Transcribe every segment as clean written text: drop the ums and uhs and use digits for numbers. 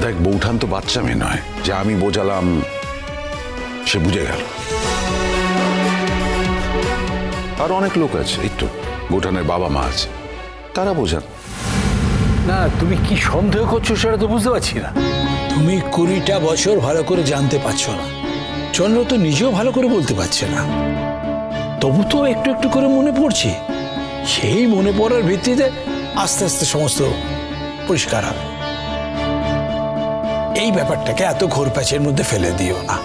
দেখ, বৌঠান তো বাচ্চা মেয়ে নয় যে আমি বোঝালাম সে বুঝে গেল। আর অনেক লোক আছে, এই তো বৌঠানের বাবা মা আছে, তারা বোঝান। না, তুমি কি সন্দেহ করছো সেটা তো বুঝতে পারছি না। তুমি 20টা বছর ভালো করে জানতে পারছো না, চন্দ্র তো নিজেও ভালো করে বলতে পারছে না, তবু তো একটু একটু করে মনে পড়ছে। সেই মনে পড়ার ভিত্তিতে আস্তে আস্তে সমস্ত পরিষ্কার হবে। এই ব্যাপারটাকে এত ঘোরপ্যাচের মধ্যে ফেলে দিও না।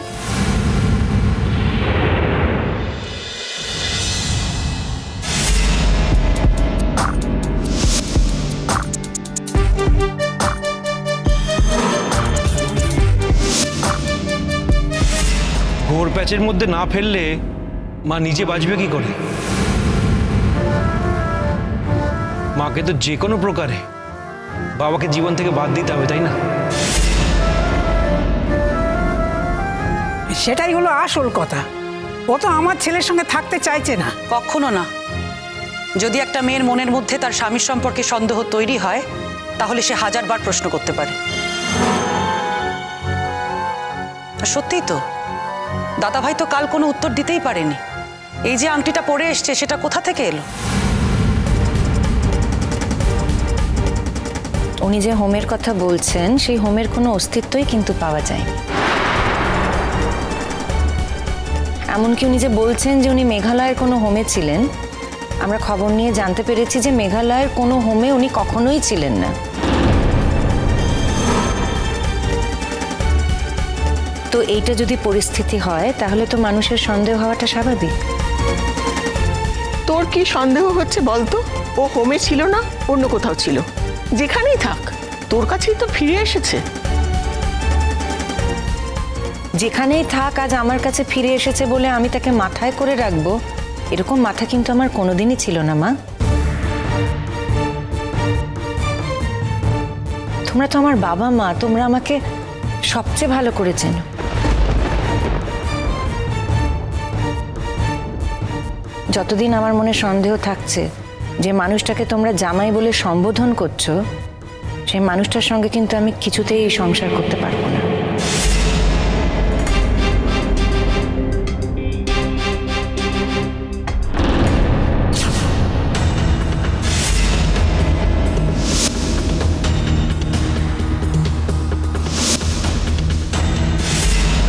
ঘোর প্যাচের মধ্যে না ফেললে মা নিজে বাঁচবে কি করে? মাকে তো যে কোনো প্রকারে বাবাকে জীবন থেকে বাদ দিতে হবে, তাই না? সেটাই হলো আসল কথা। ও তো আমার ছেলের সঙ্গে থাকতে চাইছে না। কখনো না। যদি একটা মেয়ের মনের মধ্যে তার স্বামীর সম্পর্কে সন্দেহ তৈরি হয়, তাহলে সে 1000বার প্রশ্ন করতে পারে। সত্যিই তো, দাদাভাই তো কাল কোনো উত্তর দিতেই পারেনি। এই যে আংটিটা পরে এসছে, সেটা কোথা থেকে এলো? উনি যে হোমের কথা বলছেন, সেই হোমের কোনো অস্তিত্বই কিন্তু পাওয়া যায়নি। এমনকি উনি যে বলছেন যে উনি মেঘালয়ের কোনো হোমে ছিলেন, আমরা খবর নিয়ে জানতে পেরেছি যে মেঘালয়ের কোনো হোমে উনি কখনোই ছিলেন না। তো এইটা যদি পরিস্থিতি হয়, তাহলে তো মানুষের সন্দেহ হওয়াটা স্বাভাবিক। তোর কি সন্দেহ হচ্ছে বলতো? ও হোমে ছিল না, অন্য কোথাও ছিল। যেখানেই থাক, তোর কাছেই তো ফিরে এসেছে। যেখানেই থাক, আজ আমার কাছে ফিরে এসেছে বলে আমি তাকে মাথায় করে রাখবো, এরকম মাথা কিন্তু আমার কোনোদিনই ছিল না মা। তোমরা তো আমার বাবা মা, তোমরা আমাকে সবচেয়ে ভালো করে চেনো। যতদিন আমার মনে সন্দেহ থাকছে যে মানুষটাকে তোমরা জামাই বলে সম্বোধন করছো, সেই মানুষটার সঙ্গে কিন্তু আমি কিছুতেই সংসার করতে পারবো না।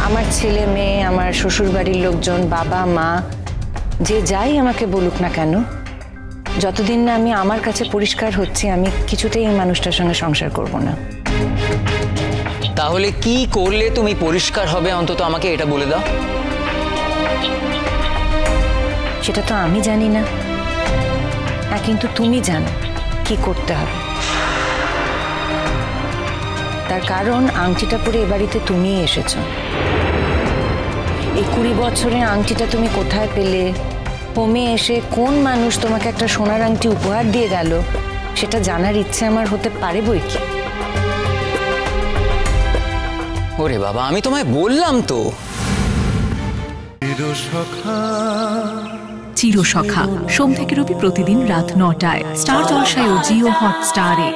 আমার ছেলে মেয়ে, আমার শ্বশুর বাড়ির লোকজন, বাবা মা, যে যাই আমাকে বলুক না কেন, যতদিন না আমি আমার কাছে পরিষ্কার হচ্ছি, আমি কিছুতেই এই মানুষটার সঙ্গে সংসার করব না। তাহলে কি করলে তুমি পরিষ্কার হবে, অন্তত আমাকে এটা বলে দাও। সেটা তো আমি জানি না। হ্যাঁ, কিন্তু তুমি জানো কি করতে হবে। তার কারণ আংটিটা পরে এ বাড়িতে তুমিই এসেছো। এই 20 বছরে আংটিটা তুমি কোথায় পেলে, হোমে এসে কোন মানুষ তোমাকে একটা সোনার আংটি উপহার দিয়ে গেল, সেটা জানার ইচ্ছে আমার হতে পারে বই কি। ওরে বাবা, আমি তোমায় বললাম তো। চিরসখা, সোম থেকে রবি প্রতিদিন রাত 9টায় স্টার জলসায় ও জিও হটস্টারে।